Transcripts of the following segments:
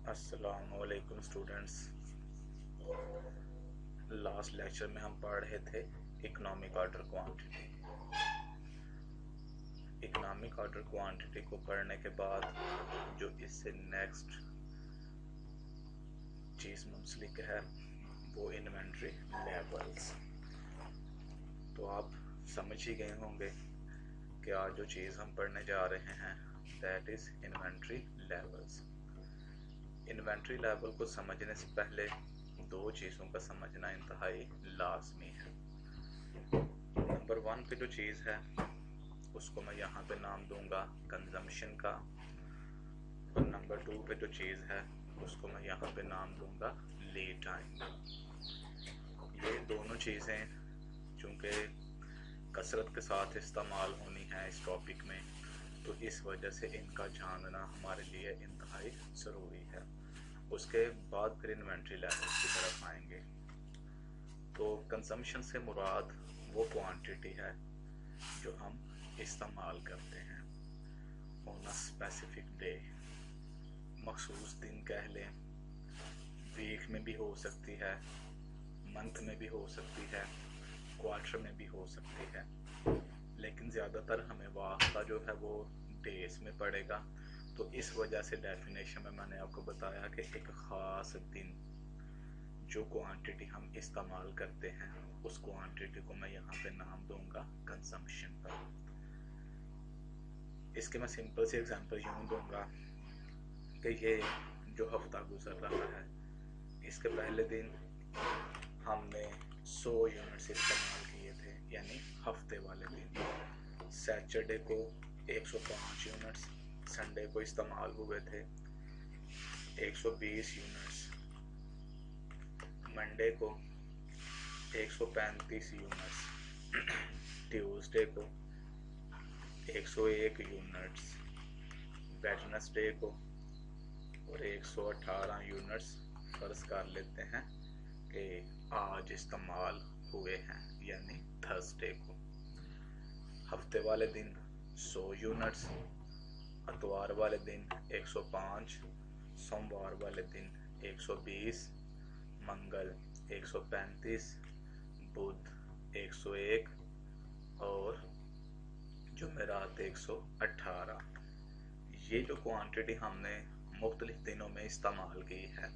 अस्सलामुअलैकुम students. Last lecture में हम पढ़ रहे थे economic order quantity. Economic order quantity को पढ़ने के बाद जो इससे नेक्स्ट चीज़ मुंसलिक है वो इन्वेंट्री लेवल्स। तो आप समझ ही गए होंगे कि आज जो चीज़ हम पढ़ने जा रहे हैं that is inventory levels. Inventory level को समझने से पहले दो चीज़ों का समझना इंतहाई लाजमी है। नंबर 1 पे जो चीज़ है उसको मैं यहाँ पे नाम दूंगा कंजम्पशन का, और नंबर 2 पे जो चीज़ है उसको मैं यहाँ पे नाम दूंगा लीड टाइम। ये दोनों चीज़ें चूँकि कसरत के साथ इस्तेमाल होनी है इस टॉपिक में, तो इस वजह से इनका जानना हमारे लिए इंतहाई ज़रूरी है। उसके बाद फिर इन्वेंट्री लेवल की तरफ आएंगे। तो कंजम्पशन से मुराद वो क्वांटिटी है जो हम इस्तेमाल करते हैं ऑन अ स्पेसिफिक डे। मखसूस दिन कह लें, वीक में भी हो सकती है, मंथ में भी हो सकती है, क्वार्टर में भी हो सकती है, लेकिन ज़्यादातर हमें वास्ता जो है वो डेज में पड़ेगा। तो इस वजह से डेफिनेशन में मैंने आपको बताया कि एक ख़ास दिन जो क्वांटिटी हम इस्तेमाल करते हैं उस क्वांटिटी को मैं यहाँ पे नाम दूंगा कंजम्पशन पर। इसके मैं सिंपल सी एग्जांपल यूँ दूंगा कि ये जो हफ्ता गुजर रहा है इसके पहले दिन हमने 100 यूनिट्स इस्तेमाल किए थे, यानी हफ्ते वाले दिन। सैटरडे को 105 यूनिट्स, संडे को इस्तेमाल हुए थे 120 यूनिट्स, मंडे को 135 यूनिट्स, ट्यूसडे को 101 यूनिट्स, वेडनेसडे को और 118 यूनिट्स फर्ज कर लेते हैं कि आज इस्तेमाल हुए हैं, यानी थर्सडे को। हफ्ते वाले दिन 100 यूनिट्स, इतवार वाले दिन 105, सोमवार वाले दिन 120, मंगल 135, बुध 101 और जुमेरात 118। ये जो क्वांटिटी हमने मुख्तलिफ दिनों में इस्तेमाल की है,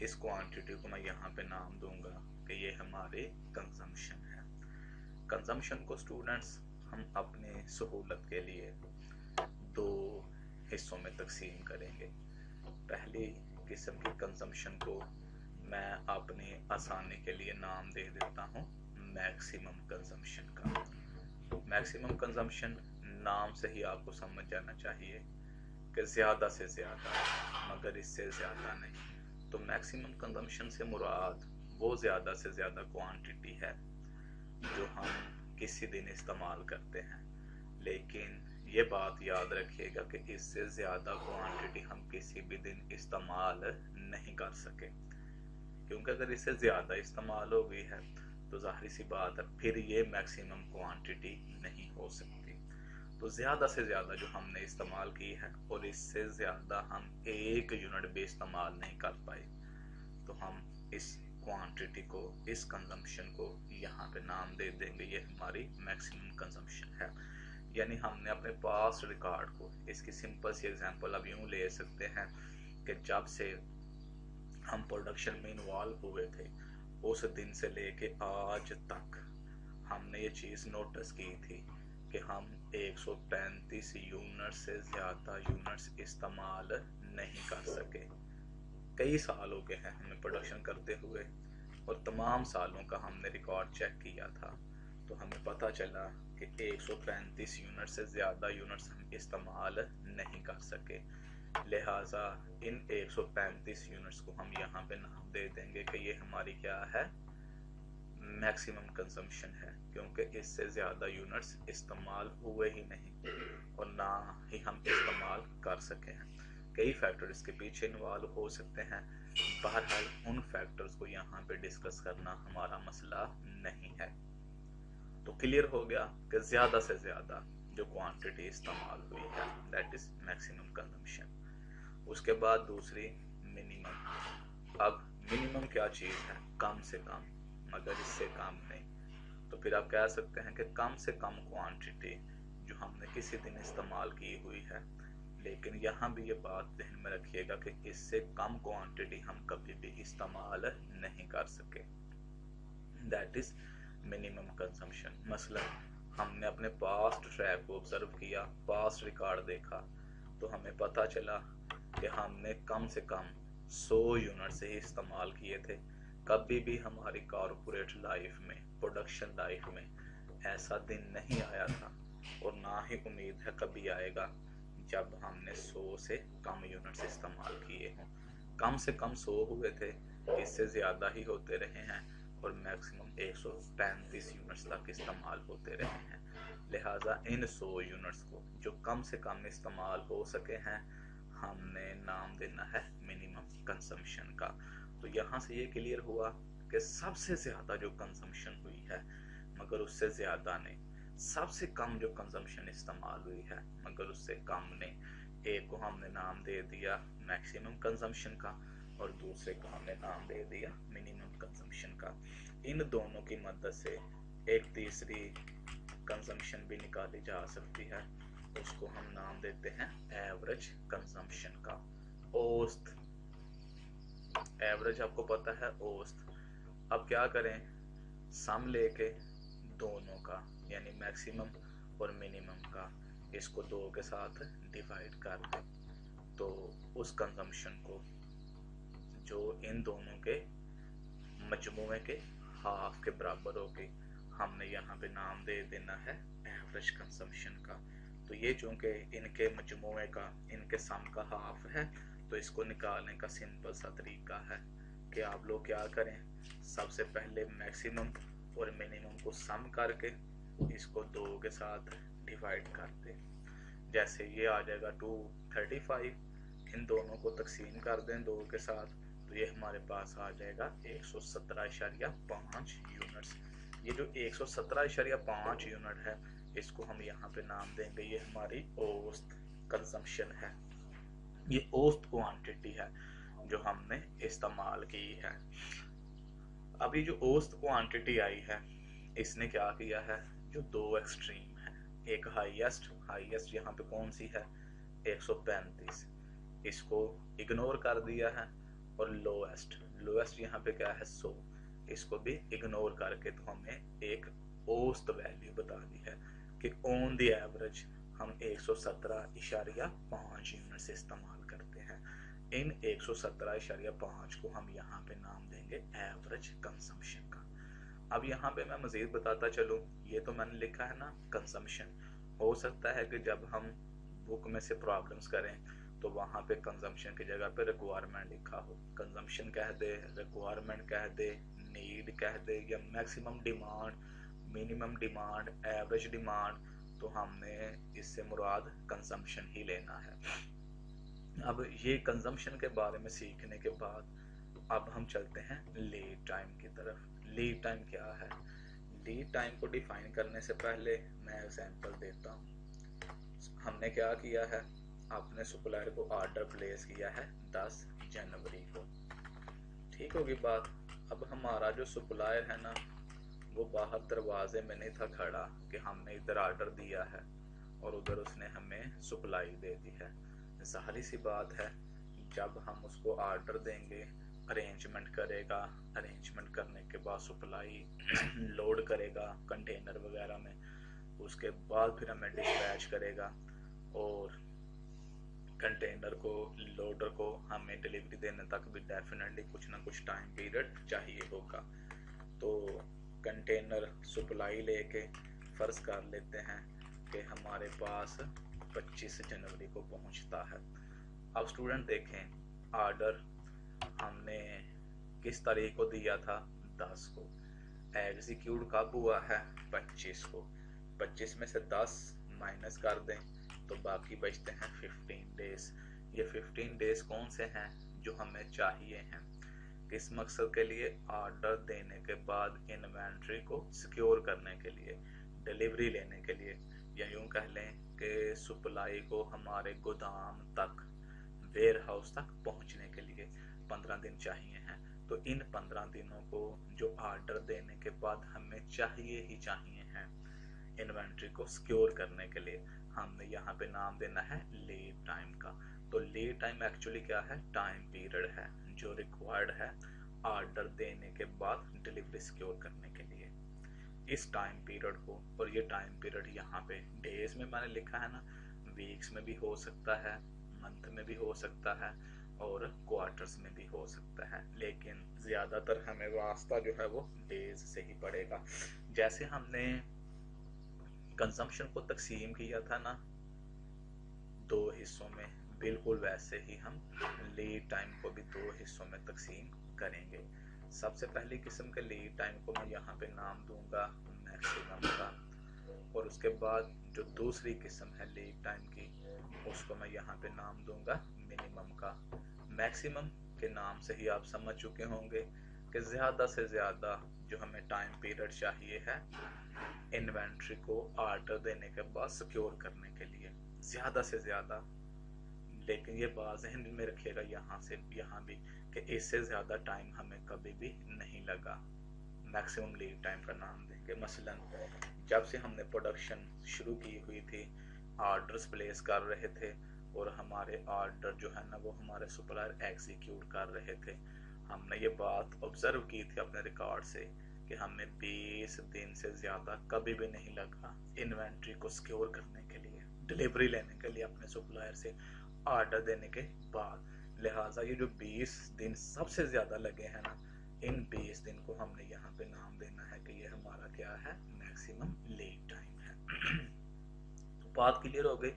इस क्वांटिटी को मैं यहाँ पे नाम दूंगा कि ये हमारी कंजम्पशन है। कंजम्पशन को स्टूडेंट्स हम अपने सहूलत के लिए दो हिस्सों में तकसीम करेंगे। पहली किस्म की कंजम्पशन को मैं अपनी आसानी के लिए नाम दे देता हूँ मैक्सिमम कंजम्पशन का। मैक्सिमम कंजम्पशन नाम से ही आपको समझ जाना चाहिए कि ज़्यादा से ज़्यादा, मगर इससे ज़्यादा नहीं। तो मैक्सिमम कंजम्पशन से मुराद वो ज़्यादा से ज़्यादा क्वांटिटी है जो हम किसी दिन इस्तेमाल करते हैं, लेकिन ये बात याद रखिएगा कि इससे ज़्यादा क्वांटिटी हम किसी भी दिन इस्तेमाल नहीं कर सके, क्योंकि अगर इससे ज़्यादा इस्तेमाल हो गई है तो जाहिर सी बात है फिर ये मैक्सिमम क्वांटिटी नहीं हो सकती। तो ज़्यादा से ज़्यादा जो हमने इस्तेमाल की है और इससे ज़्यादा हम एक यूनिट भी इस्तेमाल नहीं कर पाए, तो हम इस क्वांटिटी को, इस कंजम्पशन को यहाँ पे नाम दे देंगे ये हमारी मैक्सिमम कंजम्पशन है। यानी हमने अपने पास रिकॉर्ड को, इसकी सिंपल सी एग्जांपल अब यूँ ले सकते हैं कि जब से हम प्रोडक्शन में इन्वॉल्व हुए थे उस दिन से लेके आज तक हमने ये चीज़ नोटिस की थी कि हम 135 यूनिट से ज़्यादा यूनिट्स इस्तेमाल नहीं कर सके। कई साल हो गए हैं हमें प्रोडक्शन करते हुए, और तमाम सालों का हमने रिकॉर्ड चेक किया था, तो हमें पता चला कि 135 यूनिट से ज़्यादा यूनिट्स हम इस्तेमाल नहीं कर सके। लिहाजा इन 135 यूनिट्स को हम यहाँ पे नाम दे देंगे कि ये हमारी क्या है, मैक्सिमम कंजम्पशन है, क्योंकि इससे ज़्यादा यूनिट्स इस्तेमाल हुए ही नहीं और ना ही हम इस्तेमाल कर सके हैं। कई फैक्टर इसके पीछे इन्वॉल्व हो सकते हैं। बहरहाल उन फैक्टर्स को यहाँ पे डिस्कस करना हमारा मसला नहीं है। तो क्लियर हो गया कि ज़्यादा से ज़्यादा जो क्वांटिटी इस्तेमाल हुई है दैट इज़ मैक्सिमम कंजम्पशन। उसके बाद दूसरी मिनिमम। अब मिनिमम क्या चीज़ है? कम से कम, मगर इससे कम नहीं। तो फिर आप कह सकते हैं कि कम से कम क्वांटिटी जो हमने किसी दिन इस्तेमाल की हुई है। लेकिन यहाँ भी ये बात ध्यान में रखिएगा कि इससे कम क्वांटिटी हम कभी भी इस्तेमाल नहीं कर सके। That is minimum consumption. मसलन हमने अपने पास्ट ट्रैक को ऑब्जर्व किया, पास्ट रिकॉर्ड देखा, तो हमें पता चला कि हमने कम से कम 100 यूनिट से ही इस्तेमाल किए थे। कभी भी हमारी कॉरपोरेट लाइफ में, प्रोडक्शन लाइफ में ऐसा दिन नहीं आया था, और ना ही उम्मीद है कभी आएगा जब हमने 100 से कम यूनिट्स इस्तेमाल किए हों। कम से कम 100 हुए थे, इससे ज़्यादा ही होते रहे हैं, और मैक्सिमम 135 यूनिट्स तक इस्तेमाल होते रहे हैं। लिहाजा इन 100 यूनिट्स को जो कम से कम इस्तेमाल हो सके हैं, हमने नाम देना है मिनिमम कंजम्पशन का। तो यहाँ से ये क्लियर हुआ कि सबसे ज़्यादा जो कंजम्पशन हुई है, मगर उससे ज़्यादा नहीं। सबसे कम जो कंजम्पशन इस्तेमाल हुई है, मगर उससे कम नहीं। एक को हमने नाम दे दिया मैक्सिमम कंजम्पशन का, और दूसरे को हमने नाम दे दिया मिनिमम कंजम्पशन का। इन दोनों की मदद से एक तीसरी कंजम्पशन भी निकाली जा सकती है, उसको हम नाम देते हैं एवरेज कंजम्पशन का। औसत, एवरेज आपको पता है, औसत। अब क्या करें, सम लेके दोनों का यानी मैक्सिमम और मिनिमम का, इसको 2 के साथ डिवाइड कर दें, तो उस कंजम्पशन को जो इन दोनों के मजमूए के हाफ के बराबर होगी, हमने यहाँ पे नाम दे देना है एवरेज कंजम्पशन का। तो ये चूंकि इनके मजमूए का, इनके सम का हाफ है, तो इसको निकालने का सिंपल सा तरीका है कि आप लोग क्या करें, सबसे पहले मैक्सिमम और मिनिमम को सम करके इसको 2 के साथ डिवाइड कर दें। जैसे ये आ जाएगा 235, इन दोनों को तकसीम कर दें 2 के साथ, तो ये हमारे पास आ जाएगा 117.5 यूनिट्स। ये जो 117.5 यूनिट है, इसको हम यहाँ पे नाम देंगे, ये हमारी औसत कंजम्पशन है। ये औसत क्वांटिटी है जो हमने इस्तेमाल की है। अभी जो औसत क्वांटिटी आई है, इसने क्या किया है, जो 2 एक्सट्रीम है, एक हाईएस्ट यहाँ पे कौन सी है 135, इसको इग्नोर कर दिया है, और लोएस्ट यहाँ पे क्या है 100, इसको भी इग्नोर करके तो हमें एक औसत वैल्यू बता दी है कि ऑन द एवरेज हम 117.5 यूनिट से इस्तेमाल करते हैं। इन 117.5 को हम यहाँ पे नाम देंगे एवरेज कंजम्पशन का। अब यहाँ पे मैं मजीद बताता चलूँ, ये तो मैंने लिखा है ना कंजम्पशन। हो सकता है कि जब हम बुक में से प्रॉब्लम्स करें तो वहाँ पे कंजम्पशन की जगह पे रिक्वायरमेंट लिखा हो, कंजम्पशन कह दे, रिक्वायरमेंट कह दे, नीड कह दे, या maximum demand, minimum demand, average demand, तो हमने इससे मुराद कंजम्पशन ही लेना है। अब ये कंजम्पशन के बारे में सीखने के बाद अब हम चलते हैं लीड टाइम की तरफ। लीड टाइम क्या है? लीड टाइम को डिफाइन करने से पहले मैं एग्जांपल देता हूँ। हमने क्या किया है, आपने सप्लायर को ऑर्डर प्लेस किया है 10 जनवरी को, ठीक होगी बात। अब हमारा जो सप्लायर है ना, वो बाहर दरवाजे में नहीं था खड़ा कि हमने इधर ऑर्डर दिया है और उधर उसने हमें सप्लाई दे दी है। जाहिर सी बात है, जब हम उसको ऑर्डर देंगे, अरेंजमेंट करेगा, अरेंजमेंट करने के बाद सप्लाई लोड करेगा कंटेनर वगैरह में, उसके बाद फिर हमें डिस्पैच करेगा, और कंटेनर को, लोडर को हमें डिलीवरी देने तक भी डेफिनेटली कुछ ना कुछ टाइम पीरियड चाहिए होगा। तो कंटेनर सप्लाई लेके फर्ज कर लेते हैं कि हमारे पास 25 जनवरी को पहुंचता है। अब स्टूडेंट देखें, ऑर्डर हमने किस तारीख को दिया था, 10 को। एग्जीक्यूट कब हुआ है, 25 को। 25 में से 10 माइनस कर दें तो बाकी बचते हैं 15 डेज। ये 15 डेज कौन से हैं जो हमें चाहिए हैं, किस मकसद के लिए, ऑर्डर देने के बाद इन्वेंट्री को सिक्योर करने के लिए, डिलीवरी लेने के लिए, या यूं कह लें कि सप्लाई को हमारे गोदाम तक, वेयर हाउस तक पहुंचने के लिए। 15 दिन चाहिए हैं। तो इन 15 दिनों को जो ऑर्डर देने के बाद हमें चाहिए ही चाहिए हैं इन्वेंट्री को सिक्योर करने के लिए, हमने यहाँ पे नाम देना है लीड टाइम का। तो लीड टाइम एक्चुअली क्या है, टाइम पीरियड है जो रिक्वायर्ड है ऑर्डर देने के बाद डिलीवरी सिक्योर करने के लिए। इस टाइम पीरियड को, और ये टाइम पीरियड यहाँ पे डेज में मैंने लिखा है ना, वीक्स में भी हो सकता है, मंथ में भी हो सकता है और क्वार्टर्स में भी हो सकता है, लेकिन ज़्यादातर हमें वास्ता जो है वो डेज से ही पड़ेगा। जैसे हमने कंजम्पशन को तकसीम किया था ना 2 हिस्सों में, बिल्कुल वैसे ही हम लीड टाइम को भी 2 हिस्सों में तकसीम करेंगे। सबसे पहली किस्म के लीड टाइम को मैं यहाँ पे नाम दूंगा मैक्सिमम का, और उसके बाद जो दूसरी किस्म है लीड टाइम की उसको मैं यहाँ पे नाम दूंगा मिनिमम का। मैक्सिमम के नाम से ही आप समझ चुके होंगे कि ज़्यादा से ज़्यादा जो हमें टाइम पीरियड चाहिए है इन्वेंट्री को ऑर्डर देने के बाद सिक्योर करने के लिए, ज़्यादा से ज़्यादा। लेकिन ये बात ज़हन में रखिएगा यहाँ भी कि इससे ज़्यादा टाइम हमें कभी भी नहीं लगा। मैक्सिमम लीड टाइम का नाम देंगे। मसलन जब से हमने प्रोडक्शन शुरू की हुई थी, ऑर्डर्स प्लेस कर रहे थे और हमारे ऑर्डर जो है ना वो हमारे सप्लायर एग्जीक्यूट कर रहे थे, हमने ये बात ऑब्जर्व की थी अपने रिकॉर्ड से कि हमें 20 दिन से ज़्यादा कभी भी नहीं लगा इन्वेंट्री को सिक्योर करने के लिए, डिलीवरी लेने के लिए अपने सप्लायर से ऑर्डर देने के बाद। लिहाजा ये जो 20 दिन सबसे ज़्यादा लगे हैं ना, इन 20 दिन को हमने यहाँ पे नाम देना है कि ये हमारा क्या है, मैक्सिमम लीड टाइम है। तो बात क्लियर हो गई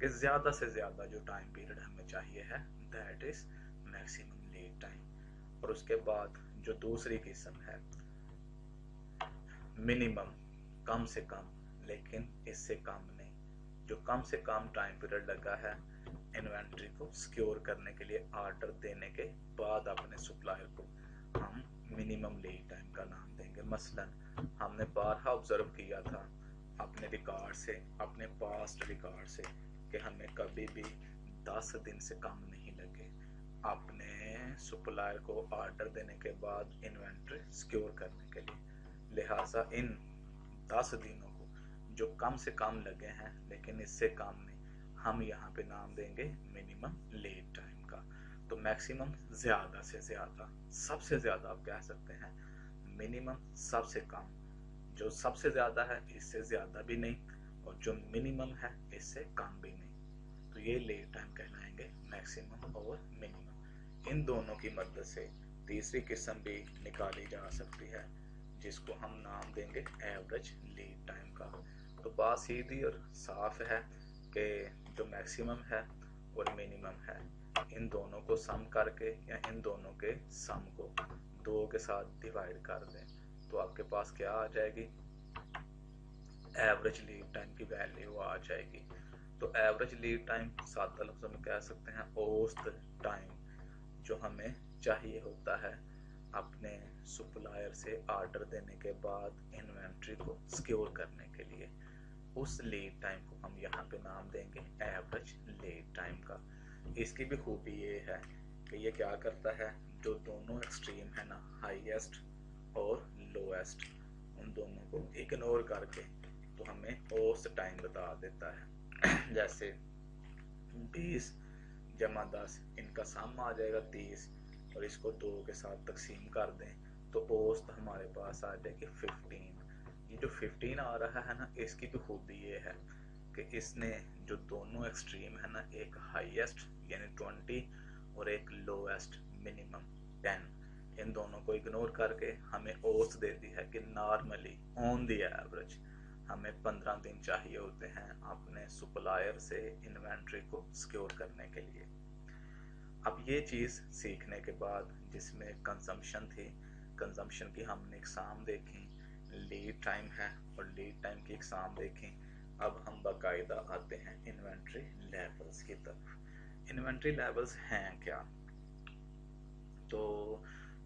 कि ज़्यादा से ज़्यादा जो टाइम पीरियड हमें चाहिए है that is maximum lead time. और उसके बाद जो दूसरी किस्म है मिनिमम, कम से कम लेकिन इससे कम नहीं, जो कम से कम टाइम पीरियड लगा है इन्वेंट्री को सिक्योर करने के लिए ऑर्डर देने के बाद अपने सप्लायर को, हम मिनिमम लीड टाइम का नाम देंगे। मसलन हमने बारहा ऑब्जर्व किया था अपने रिकॉर्ड से, अपने पास्ट रिकॉर्ड से, कि हमें कभी भी 10 दिन से कम नहीं लगे अपने सप्लायर को ऑर्डर देने के बाद इन्वेंट्री सिक्योर करने के लिए। लिहाजा इन 10 दिनों को जो कम से कम लगे हैं लेकिन इससे कम नहीं, हम यहाँ पे नाम देंगे मिनिमम लीड टाइम का। तो मैक्सिमम ज़्यादा से ज़्यादा, सबसे ज़्यादा आप कह सकते हैं, मिनिमम सबसे कम, जो सबसे ज़्यादा है इससे ज़्यादा भी नहीं और जो मिनिमम है इससे कम भी नहीं। तो ये लीड टाइम कहलाएंगे मैक्सिमम और मिनिमम। इन दोनों की मदद से तीसरी किस्म भी निकाली जा सकती है जिसको हम नाम देंगे एवरेज लीड टाइम का। तो बात सीधी और साफ है कि जो मैक्सिमम है और मिनिमम है, इन दोनों को सम करके या इन दोनों के सम को 2 के साथ डिवाइड कर दें तो आपके पास क्या आ जाएगी, एवरेज लीड टाइम की वैल्यू आ जाएगी। तो एवरेज लीड टाइम सादा लफ्ज़ों में कह सकते हैं औसत टाइम जो हमें चाहिए होता है अपने सप्लायर से ऑर्डर देने के बाद इन्वेंट्री को सिक्योर करने के लिए, उस लीड टाइम को हम यहाँ पे नाम देंगे एवरेज लीड टाइम का। इसकी भी खूबी ये है कि ये क्या करता है, जो दोनों एक्सट्रीम है ना, हाईएस्ट और लोएस्ट, उन दोनों को इग्नोर करके तो हमें औसत टाइम बता देता है। जैसे 20 जमा 10, इनका सम आ जाएगा 30 और इसको 2 के साथ तकसीम कर दें तो औसत हमारे पास आ जाएगी 15। ये जो 15 आ रहा है ना, इसकी भी खूबी ये है कि इसने जो दोनों एक्सट्रीम है ना, एक हाईएस्ट यानी 20 और एक लोएस्ट मिनिमम 10, इन दोनों को इग्नोर करके हमें औसत देती है कि नॉर्मली ऑन द एवरेज हमें 15 दिन चाहिए होते हैं अपने सप्लायर से इन्वेंट्री को सिक्योर करने के लिए। अब ये चीज़ सीखने के बाद जिसमें कंजम्पशन थी, कंजम्पशन की हमने इकसाम देखी, लीड टाइम है और लीड टाइम की इकसाम देखी, अब हम बाकायदा आते हैं इन्वेंट्री लेवल्स की तरफ। इन्वेंट्री लेवल्स हैं क्या? तो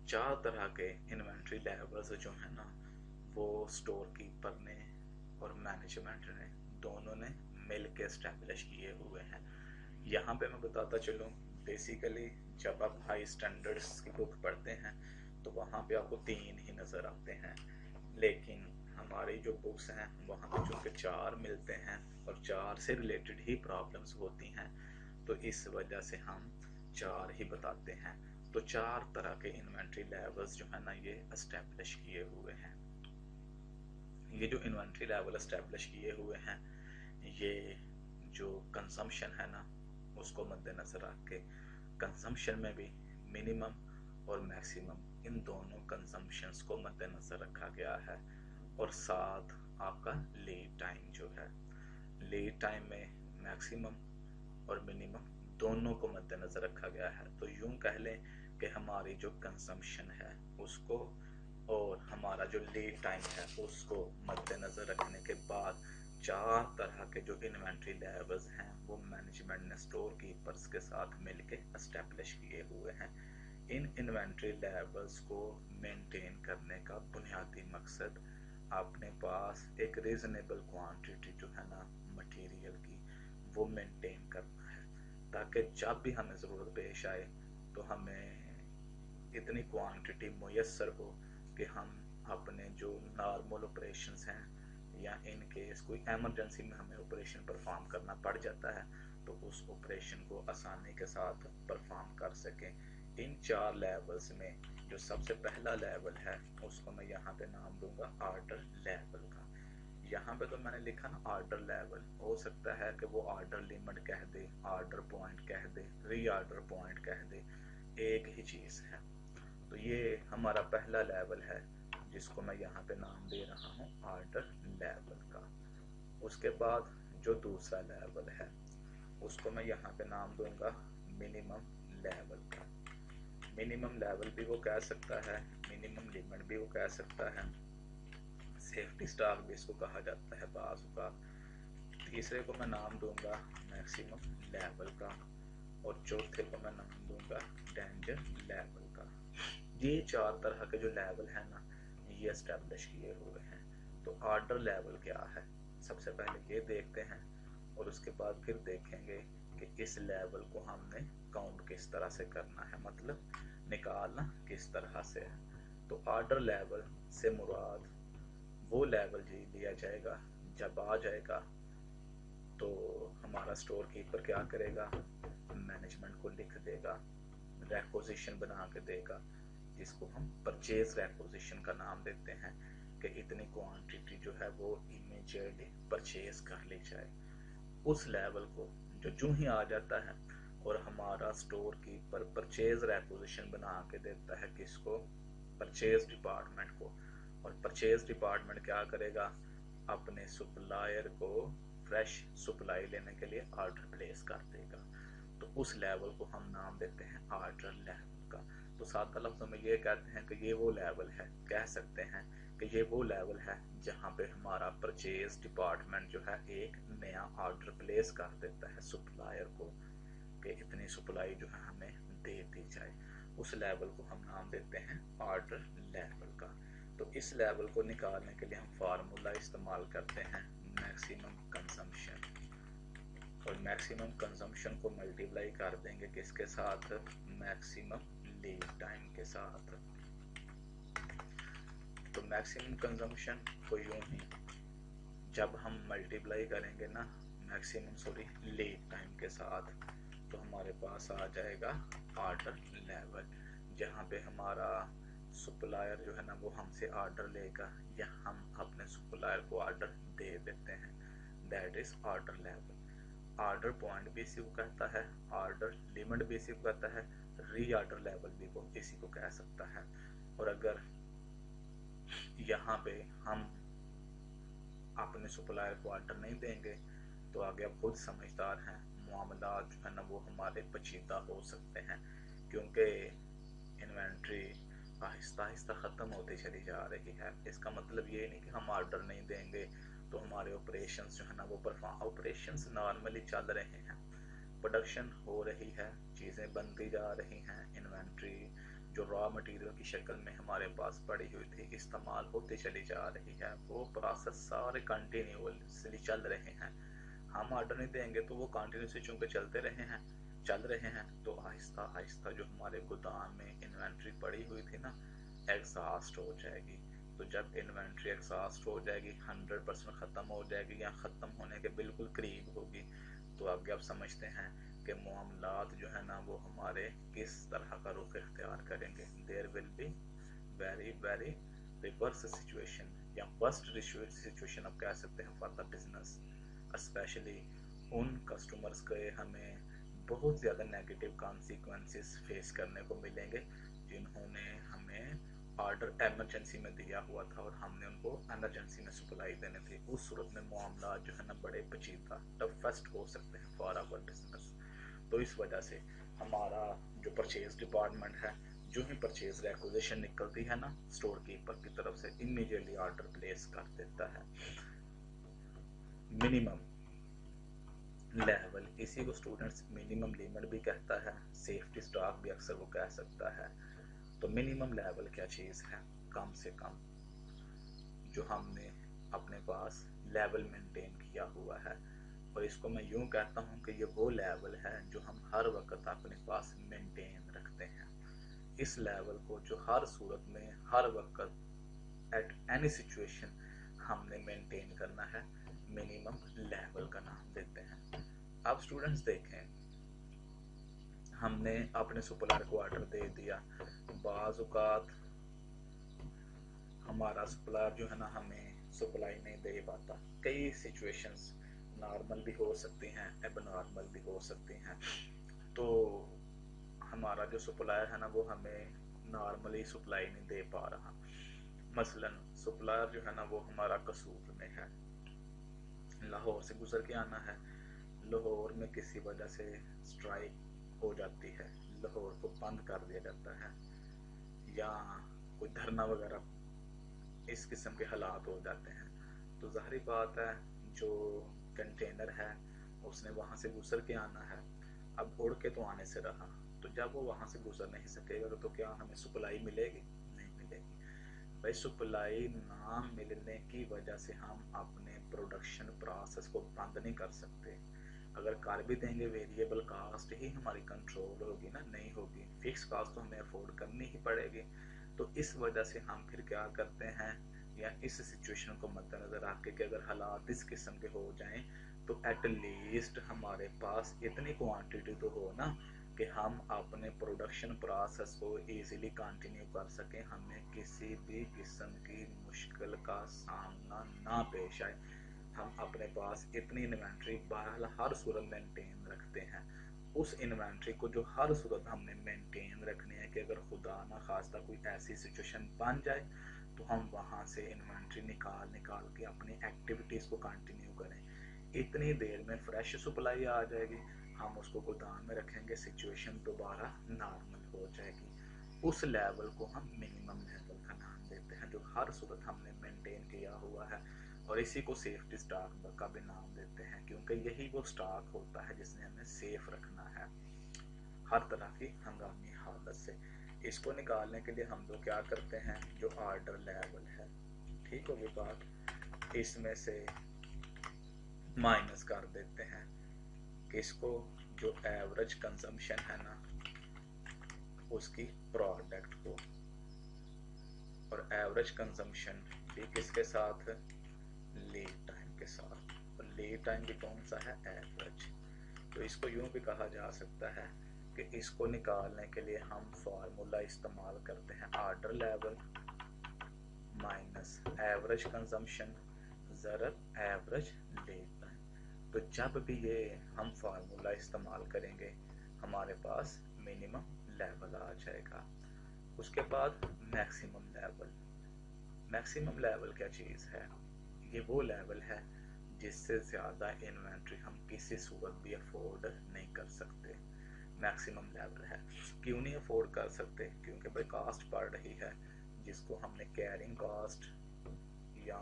4 तरह के इन्वेंट्री लेवल्स जो है ना, वो स्टोर कीपर ने और मैनेजमेंट ने दोनों ने मिल के इस्टेब्लिश किए हुए हैं। यहाँ पे मैं बताता चलूँ, बेसिकली जब आप हाई स्टैंडर्ड्स की बुक पढ़ते हैं तो वहाँ पे आपको 3 ही नज़र आते हैं, लेकिन हमारी जो बुक्स हैं वहाँ पे चूँकि 4 मिलते हैं और 4 से रिलेटेड ही प्रॉब्लम्स होती हैं, तो इस वजह से हम 4 ही बताते हैं। तो 4 तरह के इन्वेंट्री लेवल्स जो है ना ये एस्टेब्लिश किए हुए हैं। ये जो इन्वेंट्री लेवल एस्टेब्लिश किए हुए हैं, ये जो कंजम्पशन है ना उसको मद्देनज़र रख के कंजम्पशन में भी मिनिमम और मैक्सिमम इन दोनों कंजम्पशंस को मद्देनज़र रखा गया है। और साथ आपका लीड टाइम जो है, लीड टाइम में मैक्सिमम और मिनिमम दोनों को मद्देनज़र रखा गया है। तो यूं कह लें कि हमारी जो कंजम्पशन है उसको और हमारा जो लीड टाइम है उसको मद्देनज़र रखने के बाद 4 तरह के जो इन्वेंट्री लेवल्स हैं वो मैनेजमेंट ने स्टोर कीपर्स के साथ मिलके एस्टेब्लिश किए हुए हैं। इन इन्वेंट्री लेवल्स को मेंटेन करने का बुनियादी मकसद अपने पास एक रीजनेबल क्वांटिटी जो है ना मटेरियल की वो मेंटेन करना है, ताकि जब भी हमें ज़रूरत पेश आए तो हमें इतनी क्वांटिटी मुयस्सर हो कि हम अपने जो नॉर्मल ऑपरेशंस हैं या इन केस कोई एमरजेंसी में हमें ऑपरेशन परफॉर्म करना पड़ जाता है तो उस ऑपरेशन को आसानी के साथ परफॉर्म कर सकें। इन 4 लेवल्स में जो सबसे पहला लेवल है उसको मैं यहाँ पे नाम दूंगा ऑर्डर लेवल का। यहाँ पे तो मैंने लिखा ना ऑर्डर लेवल, हो सकता है कि वो ऑर्डर लिमिट कह दे, ऑर्डर पॉइंट कह दे, री ऑर्डर पॉइंट कह दे, एक ही चीज़ है। तो ये हमारा पहला लेवल है जिसको मैं यहाँ पे नाम दे रहा हूँ ऑर्डर लेवल का। उसके बाद जो दूसरा लेवल है उसको मैं यहाँ पे नाम दूंगा मिनिमम लेवल का। मिनिमम लेवल भी वो कह सकता है, मिनिमम लिमिट भी वो कह सकता है, सेफ्टी स्टॉक भी इसको कहा जाता है बाज़ का। तीसरे को मैं नाम दूंगा मैक्सिमम लेवल का और चौथे को मैं नाम दूंगा डेंजर लेवल का। ये 4 तरह के जो लेवल है ना ये एस्टेब्लिश किए हुए हैं। तो ऑर्डर लेवल क्या है सबसे पहले ये देखते हैं और उसके बाद फिर देखेंगे कि इस लेवल को हमने काउंट किस तरह से करना है, मतलब निकालना किस तरह से है। तो ऑर्डर लेवल से मुराद वो लेवल जी लिया जाएगा जब आ जाएगा तो हमारा स्टोर कीपर क्या करेगा, मैनेजमेंट को लिख देगा, रेक्विजिशन बना के देगा जिसको हम परचेज रेक्विजिशन का नाम देते हैं कि इतनी क्वांटिटी जो है वो इमीडिएटली परचेज कर ली जाए। उस लेवल को जो ही आ जाता है और हमारा स्टोर कीपर परचेज रेक्विजिशन बना के देता है किसको, परचेज डिपार्टमेंट को। और परचेज डिपार्टमेंट क्या करेगा, अपने सप्लायर को फ्रेश सप्लाई लेने के लिए ऑर्डर प्लेस कर देगा। तो उस लेवल को हम नाम देते हैं ऑर्डर लेवल का। तो सादा लफ्ज़ों में ये कहते हैं कि ये वो लेवल है, कह सकते हैं कि ये वो लेवल है जहाँ पे हमारा परचेज डिपार्टमेंट जो है एक नया ऑर्डर प्लेस कर देता है सप्लायर को कि इतनी सप्लाई जो है हमें दे दी जाए। उस लेवल को हम नाम देते हैं ऑर्डर लेवल का। तो इस लेवल को निकालने के लिए हम फार्मूला इस्तेमाल करते हैं मैक्सिमम कंजम्पशन, और मैक्सिमम कंजम्पशन को मल्टीप्लाई कर देंगे किसके साथ, मैक्सिमम लीड टाइम के साथ। तो मैक्सिमम कंजम्पशन को यूं ही जब हम मल्टीप्लाई करेंगे ना मैक्सिमम लीड टाइम के साथ तो हमारे पास आ जाएगा ऑर्डर लेवल, जहाँ पे हमारा सप्लायर जो है ना वो हमसे ऑर्डर लेगा या हम अपने सप्लायर को ऑर्डर दे देते हैं, that is order level. Order point भी इसी को कहता है, ऑर्डर लिमिट भी इसी को कहता है, री ऑर्डर लेवल भी वो इसी को कह सकता है। और अगर यहाँ पे हम अपने सप्लायर को ऑर्डर नहीं देंगे तो आगे आप खुद समझदार हैं मामला जो है ना वो हमारे पेचीदा हो सकते हैं, क्योंकि इन्वेंट्री आहिस्ता आहिस्ता ख़त्म होती चली जा रही है। इसका मतलब ये नहीं कि हम ऑर्डर नहीं देंगे तो हमारे ऑपरेशंस जो है ना वो ऑपरेशंस नॉर्मली चल रहे हैं, प्रोडक्शन हो रही है, चीज़ें बनती जा रही हैं, इन्वेंट्री जो रॉ मटेरियल की शक्ल में हमारे पास पड़ी हुई थी इस्तेमाल होती चली जा रही है, वो प्रोसेस सारे कंटिन्यूसली चल रहे हैं। हम ऑर्डर नहीं देंगे तो वो कंटिन्यूसली चूँकि चलते रहे हैं चल रहे हैं तो आहिस्ता आहिस्ता जो हमारे गोदाम में इन्वेंट्री पड़ी हुई थी ना, एग्जॉस्ट हो जाएगी। तो जब इन्वेंट्री एग्जॉस्ट हो जाएगी, 100% ख़त्म हो जाएगी या ख़त्म होने के बिल्कुल करीब होगी, तो आगे आप समझते हैं कि मामलात जो है ना वो हमारे किस तरह का रुख इख्तियार करेंगे। There will be very very reverse situation या वर्स्ट सिचुएशन आप कह सकते हैं फॉर द बिजनेस, स्पेशली उन कस्टमर्स के हमें बहुत ज़्यादा नेगेटिव कॉन्सिक्वेंसेस फेस करने को मिलेंगे जिन्होंने हमें ऑर्डर एमरजेंसी में दिया हुआ था और हमने उनको एमरजेंसी में सप्लाई देने थे। उस सूरत में मामला जो है ना बड़े पेचीदा टफेस्ट हो सकते हैं फॉर आवर बिजनेस। तो इस वजह से हमारा जो परचेज डिपार्टमेंट है, जो ही परचेज रेक्विजिशन निकलती है ना स्टोर कीपर की तरफ से, इमीडिएटली ऑर्डर प्लेस कर देता है। मिनिमम लेवल, इसी को स्टूडेंट्स मिनिमम लिमिट भी कहता है, सेफ्टी स्टॉक भी अक्सर वो कह सकता है। तो मिनिमम लेवल क्या चीज़ है? कम से कम जो हमने अपने पास लेवल मेंटेन किया हुआ है, और इसको मैं यूं कहता हूं कि ये वो लेवल है जो हम हर वक्त अपने पास मेंटेन रखते हैं। इस लेवल को जो हर सूरत में हर वक्त एट एनी सिचुएशन हमने मेंटेन करना है, मिनिमम लेवल का नाम देते हैं। अब स्टूडेंट्स देखें, हमने अपने सुपरलायर को ऑर्डर दे दिया, बाज़ औक़ात हमारा सप्लायर जो है ना हमें सप्लाई नहीं दे पाता। कई सिचुएशंस नॉर्मल भी हो सकती हैं, एबनॉर्मल भी हो सकती हैं। तो हमारा जो सप्लायर है ना वो हमें नॉर्मली सप्लाई नहीं दे पा रहा। मसलन सप्लायर जो है ना वो हमारा कसूर में है, लाहौर से गुजर के आना है, लाहौर में किसी वजह से स्ट्राइक हो जाती है, लाहौर को बंद कर दिया जाता है, या कोई धरना वगैरह इस किस्म के हालात हो जाते हैं, तो ज़ाहिर बात है जो कंटेनर है उसने वहाँ से गुजर के आना है। अब उड़ के तो आने से रहा, तो जब वो वहाँ से गुजर नहीं सकेगा तो क्या हमें सप्लाई मिलेगी? नहीं मिलेगी। भाई सप्लाई ना मिलने की वजह से हम अपने प्रोडक्शन प्रोसेस को बंद नहीं कर सकते। अगर कर भी देंगे वेरिएबल कास्ट ही हमारी कंट्रोल होगी ना, नहीं होगी। फिक्स कास्ट तो हमें अफोर्ड करनी ही पड़ेगी। तो इस वजह से हम फिर क्या करते हैं, या इस सिचुएशन को मद्देनजर रख के कि अगर हालात इस किस्म के हो जाएं तो एटलीस्ट हमारे पास इतनी क्वांटिटी तो हो ना कि हम अपने प्रोडक्शन प्रोसेस को इजीली कंटिन्यू कर सकें, हमें किसी भी किस्म की मुश्किल का सामना ना पेश आए। हम अपने पास इतनी इन्वेंट्री बहरहाल हर सूरत मेंटेन रखते हैं। उस इन्वेंट्री को जो हर सूरत हमने मेंटेन रखनी है कि अगर खुदा ना खास्ता कोई ऐसी सिचुएशन बन जाए तो हम वहाँ से इन्वेंट्री निकाल के अपनी एक्टिविटीज़ को कंटिन्यू करें। इतनी देर में फ्रेश सप्लाई आ जाएगी, हम उसको गोदाम में रखेंगे, सिचुएशन दोबारा नॉर्मल हो जाएगी। उस लेवल को हम मिनिमम लेवल का नाम देते हैं जो हर सूरत हमने मेंटेन किया हुआ है, और इसी को सेफ्टी स्टॉक का भी नाम देते हैं, क्योंकि यही वो स्टॉक होता है जिसने हमें सेफ रखना है हर तरह की हंगामी हालत से। इसको निकालने के लिए हम लोग क्या करते हैं, जो ऑर्डर लेवल है, ठीक होगी बात, इसमें से माइनस कर देते हैं किसको, जो एवरेज कंजम्पशन है ना उसकी प्रोडक्ट को, और एवरेज कंजम्पशन भी किसके साथ, लीड टाइम के साथ, और लीड टाइम भी कौन सा है, एवरेज। तो इसको यूं भी कहा जा सकता है कि इसको निकालने के लिए हम फार्मूला इस्तेमाल करते हैं, order level minus average consumption ज़रब एवरेज लीड टाइम। तो जब भी ये हम फार्मूला इस्तेमाल करेंगे हमारे पास मिनिमम लेवल आ जाएगा। उसके बाद मैक्सिमम लेवल। मैक्सिमम लेवल क्या चीज़ है, ये वो लेवल है जिससे ज़्यादा इन्वेंट्री हम किसी सूरत भी अफोर्ड नहीं कर सकते। मैक्सिमम लेवल है, क्यों नहीं अफोर्ड कर सकते, क्योंकि भाई कास्ट बढ़ रही है, जिसको हमने कैरिंग कास्ट या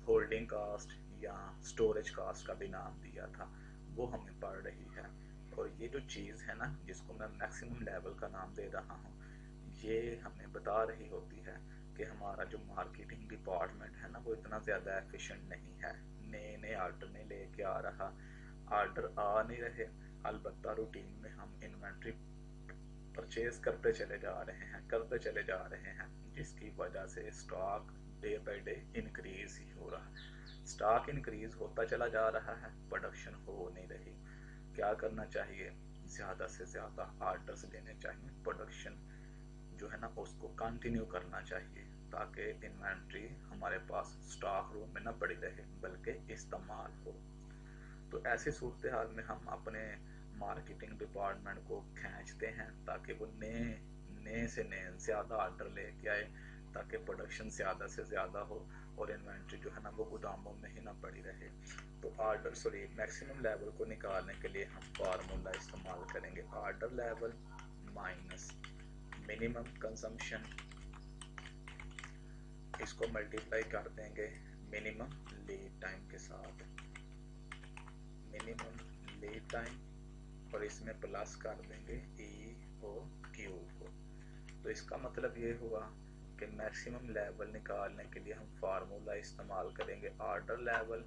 होल्डिंग कास्ट या स्टोरेज कास्ट का भी नाम दिया था, वो हमें पड़ रही है। और ये जो चीज़ है ना जिसको मैं मैक्सिमम लेवल का नाम दे रहा हूँ, ये हमें बता रही होती है कि हमारा जो मार्केटिंग डिपार्टमेंट है ना वो इतना ज़्यादा एफिशिएंट नहीं है, नए नए ऑर्डर नहीं लेके आ रहा, ऑर्डर आ नहीं रहे, अलबत्ता रूटीन में हम इन्वेंट्री परचेज करते चले जा रहे हैं, जिसकी वजह से stock day by day increase ही हो रहा है। स्टॉक इंक्रीज होता चला जा रहा है, प्रोडक्शन हो नहीं रही। क्या करना चाहिए? ज़्यादा से ज़्यादा ऑर्डर्स लेने चाहिए, प्रोडक्शन जो है ना उसको कंटिन्यू करना चाहिए, ताकि इन्वेंट्री हमारे पास स्टॉक रूम में ना पड़ी रहे बल्कि इस्तेमाल हो। तो ऐसी सूरत हाल में हम अपने मार्केटिंग डिपार्टमेंट को खींचते हैं ताकि वो नए से नए ज़्यादा ऑर्डर लेके आए, ताकि प्रोडक्शन ज़्यादा से ज़्यादा हो और इन्वेंट्री जो है ना वो गोदामों में ही ना पड़ी रहे। तो ऑर्डर मैक्सिमम लेवल को निकालने के लिए हम फार्मूला इस्तेमाल करेंगे, order level minus minimum consumption, इसको मल्टीप्लाई कर देंगे मिनिमम लीड टाइम के साथ, मिनिमम लीड टाइम, और इसमें प्लस कर देंगे ई ओ क्यू को। तो इसका मतलब ये हुआ कि मैक्सिमम लेवल निकालने के लिए हम फार्मूला इस्तेमाल करेंगे order level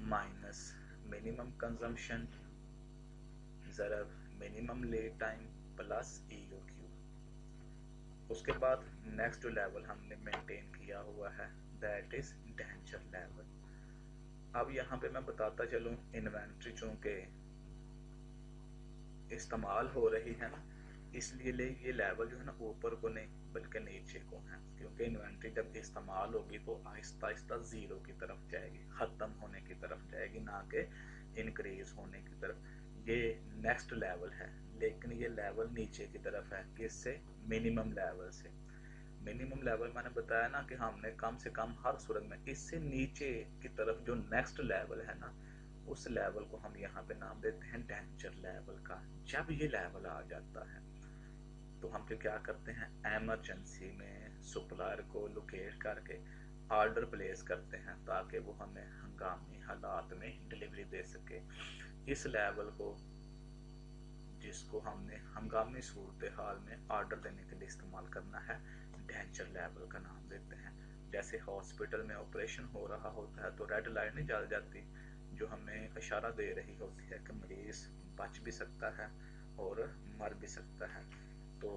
minus minimum consumption ज़रब minimum lead time plus E O Q. उसके बाद नेक्स्ट जो लेवल हमने मेंटेन किया हुआ है दैट इज डेंजर लेवल। अब यहाँ पे मैं बताता चलूँ, इन्वेंट्री चूँकि इस्तेमाल हो रही है ना, इसलिए ये लेवल जो है ना ऊपर को नहीं बल्कि नीचे को है, क्योंकि इन्वेंट्री जब इस्तेमाल होगी तो आहिस्ता आहिस्ता ज़ीरो की तरफ जाएगी, ख़त्म होने की तरफ जाएगी, ना कि इनक्रीज होने की तरफ। ये नेक्स्ट लेवल है, लेकिन ये लेवल नीचे की तरफ है, किससे? मिनिमम लेवल से। मिनिमम लेवल मैंने बताया ना कि हमने कम से कम हर सूरत में इससे नीचे की तरफ जो नेक्स्ट लेवल है ना, उस लेवल को हम यहाँ पे नाम देते हैं डेंजर लेवल का। जब ये लेवल आ जाता है तो हम फिर क्या करते हैं, एमरजेंसी में सप्लायर को लोकेट करके ऑर्डर प्लेस करते हैं ताकि वो हमें हंगामी हालात में डिलीवरी दे सके। इस लेवल को, जिसको हमने हंगामी सूरत हाल में ऑर्डर देने के लिए इस्तेमाल करना है, डेंजर लेवल का नाम देते हैं। जैसे हॉस्पिटल में ऑपरेशन हो रहा होता है तो रेड लाइट नहीं जल जाती, जो हमें इशारा दे रही होती है कि मरीज बच भी सकता है और मर भी सकता है, तो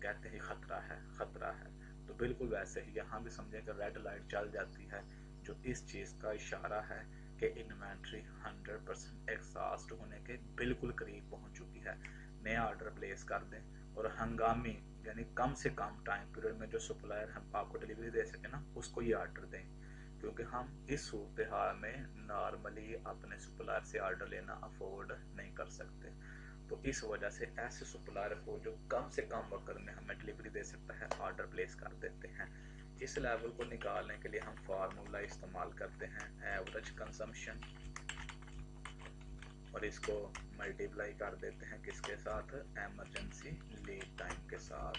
कहते हैं खतरा है, खतरा है। तो बिल्कुल वैसे ही यहाँ भी समझें कि रेड लाइट जल जाती है, जो इस चीज़ का इशारा है कि इन्वेंट्री 100% एग्जॉस्ट होने के बिल्कुल करीब पहुँच चुकी है। नया ऑर्डर प्लेस कर दें और हंगामी यानी कम से कम टाइम पीरियड में जो सप्लायर हम आपको डिलीवरी दे सके ना, उसको ये ऑर्डर दें, क्योंकि हम इस सूरत हाल में नॉर्मली अपने सप्लायर से ऑर्डर लेना अफोर्ड नहीं कर सकते। तो इस वजह से ऐसे सप्लायर को जो कम से कम वक्त में हमें डिलीवरी दे सकता है, ऑर्डर प्लेस कर देते हैं। इस लेवल को निकालने के लिए हम फार्मूला इस्तेमाल करते हैं एवरेज कंजम्पशन, और इसको मल्टीप्लाई कर देते हैं किसके साथ? इमरजेंसी लीड टाइम के साथ।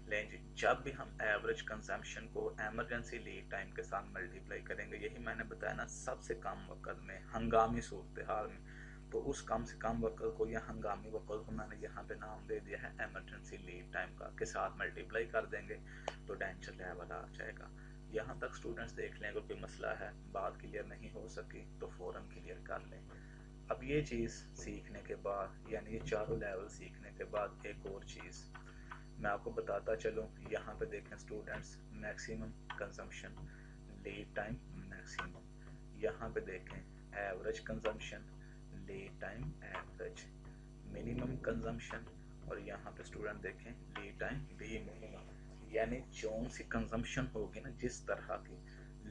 लेंगे जब भी हम एवरेज कंजम्पशन को इमरजेंसी लीड टाइम के साथ मल्टीप्लाई करेंगे, यही मैंने बताया ना, सबसे कम वक्त में हंगामी सूरत हाल में, तो उस कम से कम वक्त को या हंगामी वक्त को मैंने यहाँ पे नाम दे दिया है इमरजेंसी लीड टाइम का, के साथ मल्टीप्लाई कर देंगे तो डेंजर लेवल आ जाएगा। यहाँ तक स्टूडेंट्स देख लें, अगर कोई मसला है, बात क्लियर नहीं हो सकी तो फ़ौरन क्लियर कर लें। अब ये चीज़ सीखने के बाद, यानी ये चारों लेवल सीखने के बाद, एक और चीज़ मैं आपको बताता चलूँ। यहाँ पे देखें students, maximum consumption, lead time maximum, यहाँ पे देखें average consumption, lead time average, minimum consumption, और यहाँ पे स्टूडेंट देखें लीड टाइम भी मिनिमम। यानी जो सी कंजम्पशन होगी ना, जिस तरह की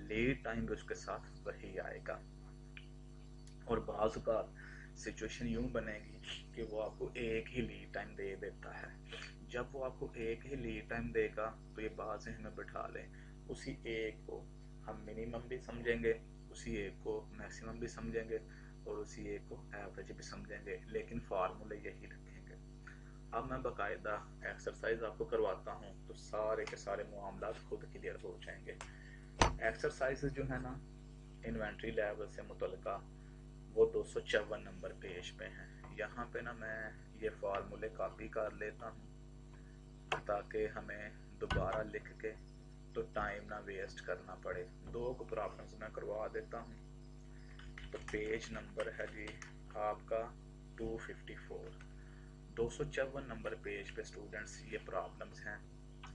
लीड टाइम भी उसके साथ वही आएगा। और बाज़ बार सिचुएशन यूँ बनेगी कि वो आपको एक ही लीड टाइम दे देता है। जब वो आपको एक ही लीड टाइम देगा तो ये बात से हमें बिठा लें, उसी एक को हम मिनिमम भी समझेंगे, उसी एक को मैक्सिमम भी समझेंगे, और उसी एक को एवरेज भी समझेंगे, लेकिन फार्मूले यही रखेंगे। अब मैं बाकायदा एक्सरसाइज आपको करवाता हूँ तो सारे के सारे मामला खुद क्लियर हो जाएंगे। एक्सरसाइज जो है ना इन्वेंट्री लेवल से मुतल्लिका, वो 254 नंबर पेज पे हैं। यहाँ पे ना मैं ये फार्मूले कॉपी कर लेता हूँ ताकि हमें दोबारा लिख के तो टाइम ना वेस्ट करना पड़े। दो को प्रॉब्लम्स मैं करवा देता हूँ। तो पेज नंबर है जी आपका 254, 254 नंबर पेज पे स्टूडेंट्स ये प्रॉब्लम्स हैं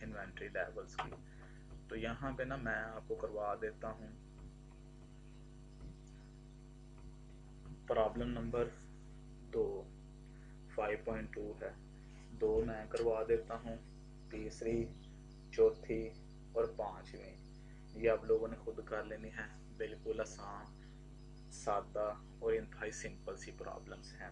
इन्वेंट्री लेवल्स की। तो यहाँ पे ना मैं आपको करवा देता हूँ प्रॉब्लम नंबर 2, 5.2 है, 2 मैं करवा देता हूँ, तीसरी, चौथी और पांचवी ये आप लोगों ने खुद कर लेनी है। बिल्कुल आसान, सादा और इंतहाई सिंपल सी प्रॉब्लम्स हैं।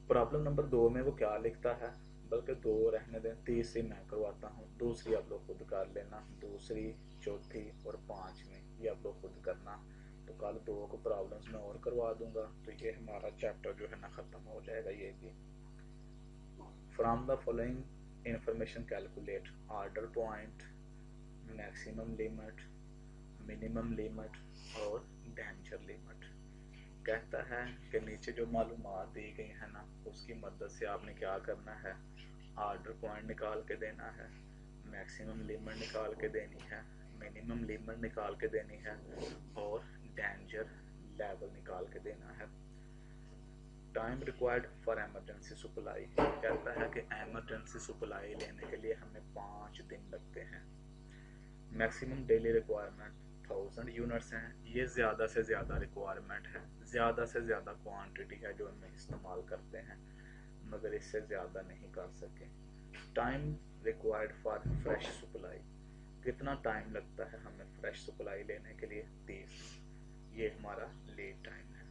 प्रॉब्लम नंबर 2 में वो क्या लिखता है, बल्कि 2 रहने दें, तीसरी मैं करवाता हूँ, दूसरी आप लोग खुद कर लेना, दूसरी, चौथी और पांचवी ये आप लोग खुद करना। तो कल 2 को प्रॉब्लम्स में और करवा दूंगा, तो ये हमारा चैप्टर जो है ना ख़त्म हो जाएगा। ये भी from the following information calculate order point, maximum limit, minimum limit और डेंजर लिमिट। कहता है कि नीचे जो मालूमात दी गई है ना उसकी मदद से आपने क्या करना है, ऑर्डर पॉइंट निकाल के देना है, मैक्सिमम लिमिट निकाल के देनी है, मिनिमम लिमिट निकाल के देनी है और डेंजर लेवल निकाल के देना है। Time required for emergency supply, कहता है कि एमरजेंसी सप्लाई लेने के लिए हमें 5 दिन लगते हैं। मैक्सिमम डेली रिक्वायरमेंट 1000 यूनिट्स हैं, ये ज़्यादा से ज़्यादा रिक्वायरमेंट है, ज़्यादा से ज़्यादा क्वांटिटी है जो हम इस्तेमाल करते हैं, मगर इससे ज़्यादा नहीं कर सके। Time required for fresh supply, कितना टाइम लगता है हमें फ्रेश सप्लाई लेने के लिए, 30, ये हमारा लीड टाइम है।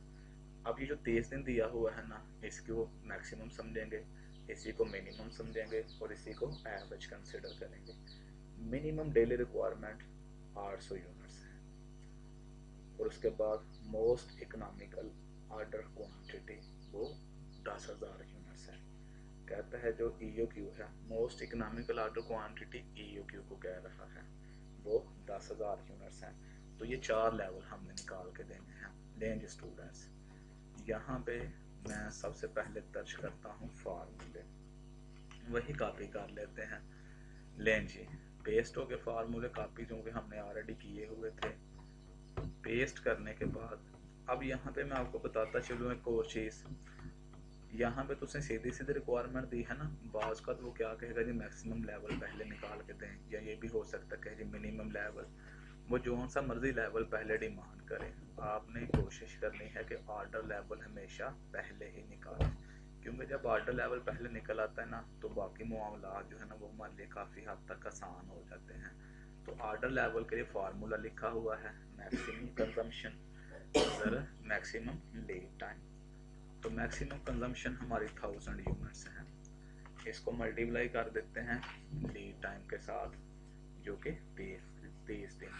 अब ये जो 30 दिन दिया हुआ है ना इसकी वो मैक्सिमम समझेंगे, इसी को मिनिमम समझेंगे और इसी को एवरेज कंसिडर करेंगे। मिनिमम डेली रिक्वायरमेंट 800 यूनिट्स है और उसके बाद मोस्ट इकोनॉमिकल ऑर्डर क्वांटिटी वो 10,000 यूनिट्स है। कहता है जो EOQ है, most economical order quantity EOQ को कह रहा है, वो 10,000 यूनिट्स है। तो ये 4 लेवल हमने निकाल के देने हैं। लेंगे स्टूडेंट्स, यहाँ पे मैं सबसे पहले दर्ज करता हूँ फार्मूले, वही कॉपी कर लेते हैं। लें जी, पेस्ट हो गए फार्मूले, कॉपी जो कि हमने ऑलरेडी किए हुए थे। पेस्ट करने के बाद अब यहाँ पे मैं आपको बताता चलूँ एक और चीज़, यहाँ पे तो उसने सीधी सीधी रिक्वायरमेंट दी है ना, बाज का तो वो क्या कहेगा जी मैक्सिमम लेवल पहले निकाल के दें, या ये भी हो सकता है जी मिनिमम लेवल, वो जो सा मर्जी लेवल पहले डिमांड करे। आपने कोशिश करनी है कि ऑर्डर लेवल हमेशा पहले ही निकालें, क्योंकि जब ऑर्डर लेवल पहले निकल आता है ना तो बाकी मामला जो है ना वो हमारे लिए काफ़ी हद तक आसान हो जाते हैं। तो ऑर्डर लेवल के लिए फार्मूला लिखा हुआ है मैक्सिमम कंजम्पशन ज़रा मैक्सिमम लीड टाइम। तो मैक्सिमम कंजम्पशन हमारी 1000 यूनिट्स है, इसको मल्टीप्लाई कर देते हैं लीड टाइम के साथ जो कि 30 दिन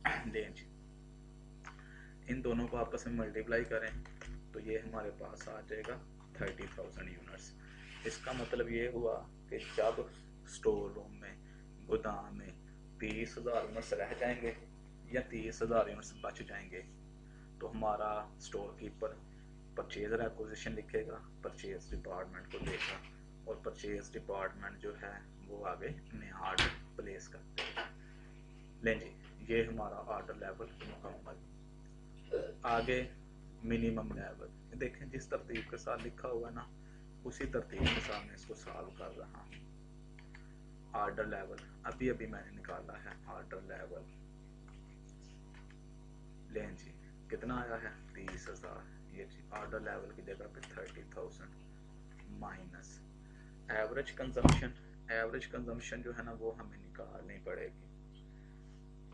है। लें जी, इन दोनों को आपस में मल्टीप्लाई करें तो ये हमारे पास आ जाएगा 30,000 यूनिट्स। इसका मतलब ये हुआ कि जब स्टोर रूम में, गोदाम में 30,000 यूनिट्स रह जाएंगे या 30,000 यूनिट्स बच जाएंगे तो हमारा स्टोर कीपर परचेज एक्विजिशन लिखेगा, परचेज डिपार्टमेंट को देगा और परचेज डिपार्टमेंट जो है वो आगे नया ऑर्डर प्लेस करते हैं। लें जी, ये हमारा ऑर्डर लेवल मुकम्मल। आगे मिनिमम लेवल, देखें जिस तरतीब के साथ लिखा हुआ ना उसी तरतीब के साथ मैं इसको सॉल्व कर रहा हूँ। ऑर्डर लेवल अभी अभी मैंने निकाला है, ऑर्डर लेवल लें जी, कितना आया है 30,000, ये जी ऑर्डर लेवल की जगह पे 30,000 minus average consumption. Average consumption जो है ना वो हमें निकालनी पड़ेगी,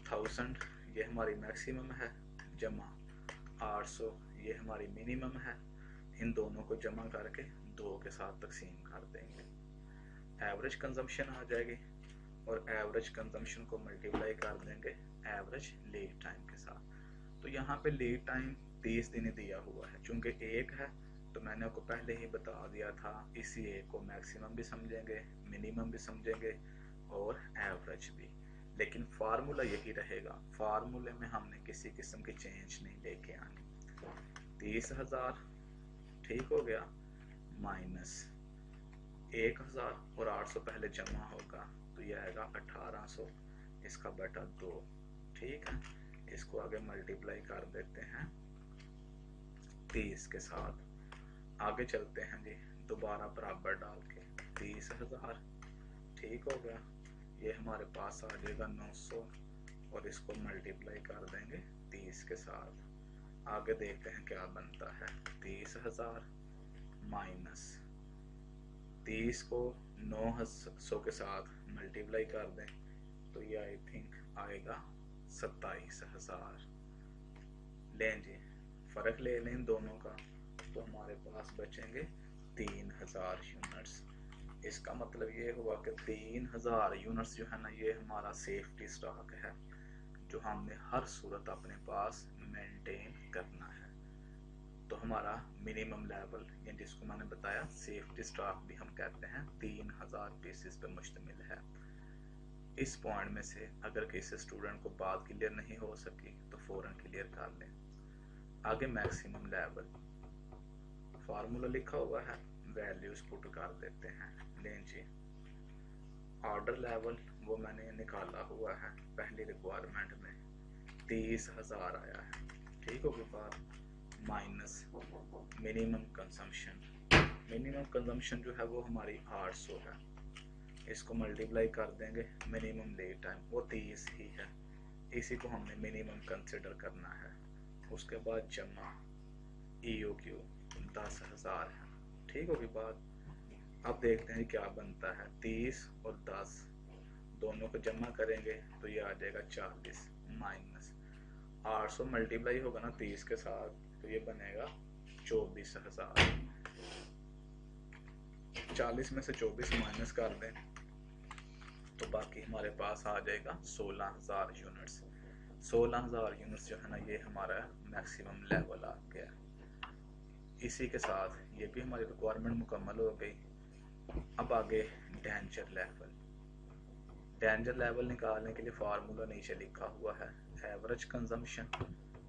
1000 ये हमारी मैक्सिमम है, जमा 800 ये हमारी मिनिमम है, इन दोनों को जमा करके 2 के साथ तकसीम कर देंगे, एवरेज कंजम्पशन आ जाएगी और एवरेज कंजम्पशन को मल्टीप्लाई कर देंगे एवरेज लीड टाइम के साथ। तो यहाँ पे लीड टाइम 30 दिन दिया हुआ है, चूंकि एक है तो मैंने आपको पहले ही बता दिया था, इसी एक को मैक्सिमम भी समझेंगे, मिनिमम भी समझेंगे और एवरेज भी, लेकिन फार्मूला यही रहेगा, फार्मूले में हमने किसी किस्म की चेंज नहीं लेके आनी। 30,000 ठीक हो गया, माइनस 1,000 और 800 पहले जमा होगा तो यह आएगा 1800, इसका बटा 2, ठीक है। इसको आगे मल्टीप्लाई कर देते हैं 30 के साथ। आगे चलते हैं जी, दोबारा बराबर डाल के 30,000, ठीक हो गया। ये हमारे पास आ जाएगा 900 और इसको मल्टीप्लाई कर देंगे 30 के साथ। आगे देखते हैं क्या बनता है। 30,000 माइनस 30 को 900 के साथ मल्टीप्लाई कर दें तो ये आई थिंक आएगा 27,000। लें जी, फ़र्क ले लें दोनों का तो हमारे पास बचेंगे 3,000 यूनिट्स। इसका मतलब ये हुआ कि 3,000 यूनिट्स जो है ना, ये हमारा सेफ्टी स्टॉक है जो हमने हर सूरत अपने पास मेंटेन करना है। तो हमारा मिनिमम लेवल, या जिसको मैंने बताया सेफ्टी स्टॉक भी हम कहते हैं, 3,000 पीसेस पे मुश्तमिल है। इस पॉइंट में से अगर किसी स्टूडेंट को बात क्लियर नहीं हो सकी तो फ़ौरन क्लियर कर लें। आगे मैक्सिमम लेवल फार्मूला लिखा हुआ है, वैल्यूज पुट कर देते हैं। लें जी, ऑर्डर लेवल वो मैंने निकाला हुआ है पहली रिक्वायरमेंट में 30,000 आया है, ठीक होगी बात। Minus minimum consumption, minimum consumption जो है वो हमारी 800 है। इसको मल्टीप्लाई कर देंगे मिनिमम लीड टाइम, वो 30 ही है, इसी को हमने मिनिमम कंसिडर करना है। उसके बाद जमा EOQ 10,000 है, ठीक होगी बात। अब देखते हैं क्या बनता है। 30 और 10 दोनों को जमा करेंगे तो ये आ जाएगा 40 माइनस 800 मल्टीप्लाई होगा ना 30 के साथ तो ये बनेगा 24,000। 40 में से 24 माइनस कर दें तो बाकी हमारे पास आ जाएगा 16,000 यूनिट्स। 16,000 यूनिट्स जो है ना, ये हमारा मैक्सिमम लेवल आ गया। इसी के साथ ये भी हमारी रिक्वायरमेंट मुकम्मल हो गई। अब आगे डेंजर लेवल। डेंजर लेवल निकालने के लिए फार्मूला नीचे लिखा हुआ है, एवरेज कंजम्पशन,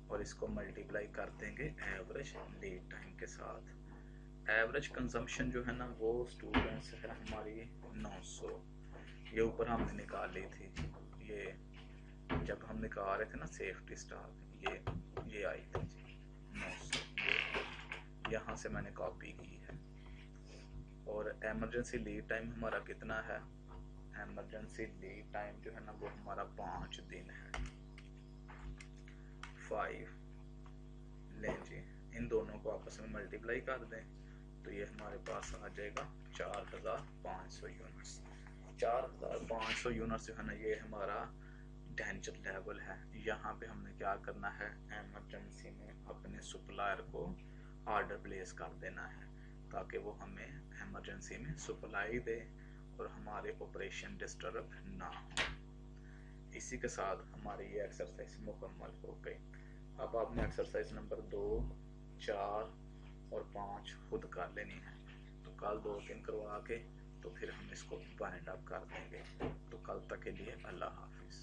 और इसको मल्टीप्लाई कर देंगे एवरेज लीड टाइम के साथ। एवरेज कंजम्पशन जो है ना वो स्टूडेंट्स है हमारी 900, ये ऊपर हमने निकाली थी। ये जब हम निकाल रहे थे ना सेफ्टी स्टॉक, ये आई थी जी 900, यहाँ से मैंने कॉपी की है। और एमरजेंसी लीड टाइम हमारा कितना है? एमरजेंसी लीड टाइम जो है ना वो हमारा 5 दिन है, 5। लें जी, इन दोनों को आपस में मल्टीप्लाई कर दें तो ये हमारे पास आ जाएगा 4,500 यूनिट्स। 4,500 यूनिट्स जो है ना ये हमारा डेंजर लेवल है। यहाँ पे हमने क्या करना है, एमरजेंसी में अपने सप्लायर को ऑर्डर प्लेस कर देना है ताकि वो हमें एमरजेंसी में सप्लाई दे और हमारे ऑपरेशन डिस्टर्ब ना हो। इसी के साथ हमारी ये एक्सरसाइज मुकम्मल हो गई। अब आपने एक्सरसाइज नंबर 2, 4 और 5 खुद कर लेनी है। तो कल 2-3 करवा के तो फिर हम इसको वाइंड अप कर देंगे। तो कल तक के लिए अल्लाह हाफिज़।